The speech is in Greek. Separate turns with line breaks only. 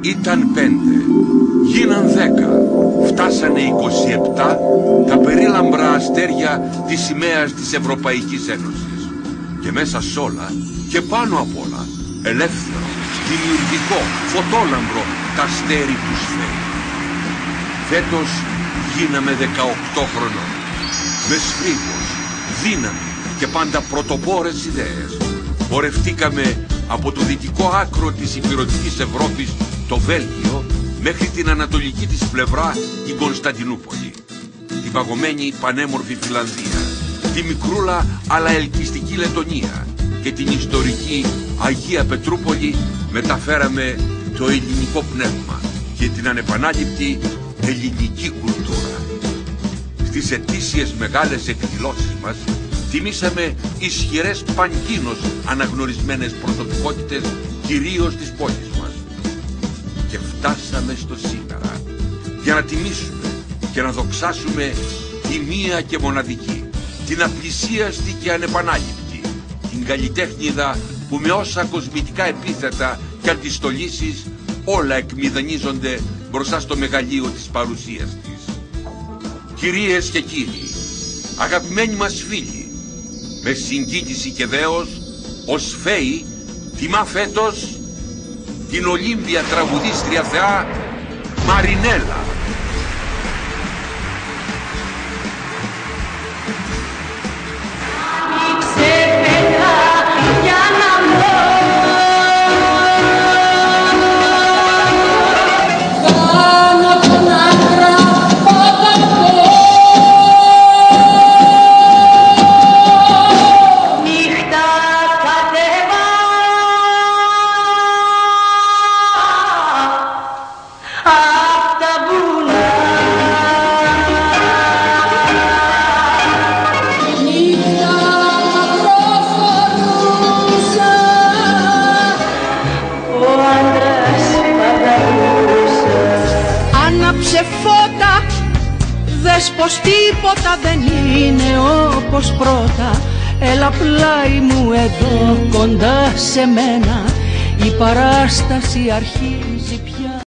Ήταν 5, γίναν 10, φτάσανε 27 τα περίλαμπρα αστέρια της σημαίας της Ευρωπαϊκής Ένωσης. Και μέσα σ' όλα και πάνω απ' όλα, ελεύθερο, δημιουργικό, φωτόλαμπρο, τα αστέρι του Σφαίη. Φέτος γίναμε 18 χρονών. Με σφρίγος, δύναμη και πάντα πρωτοπόρες ιδέες πορευτήκαμε από το δυτικό άκρο της υπηρετικής Ευρώπης, το Βέλγιο, μέχρι την ανατολική της πλευρά, την Κωνσταντινούπολη, την παγωμένη πανέμορφη Φιλανδία, τη μικρούλα αλλά ελκυστική Λετονία και την ιστορική Αγία Πετρούπολη. Μεταφέραμε το ελληνικό πνεύμα και την ανεπανάληπτη ελληνική κουλτούρα. Στις ετήσιες μεγάλες εκδηλώσεις μας τιμήσαμε ισχυρές παγκίνως αναγνωρισμένες προσωπικότητες, κυρίως της πόλης μας. Και φτάσαμε στο σήμερα για να τιμήσουμε και να δοξάσουμε τη μία και μοναδική, την απλησίαστη και ανεπανάληπτη, την καλλιτέχνηδα που με όσα κοσμητικά επίθετα και αντιστολίσεις όλα εκμηδενίζονται μπροστά στο μεγαλείο της παρουσίας της. Κυρίες και κύριοι, αγαπημένοι μας φίλοι, με συγκίνηση και δέος, ο Σφαίη τιμά φέτος την Ολύμπια τραγουδίστρια θεά Μαρινέλα.
Άναψε φώτα, δες πως τίποτα δεν είναι όπως πρώτα. Έλα πλάι μου εδώ κοντά σε μένα, η παράσταση αρχίζει πια.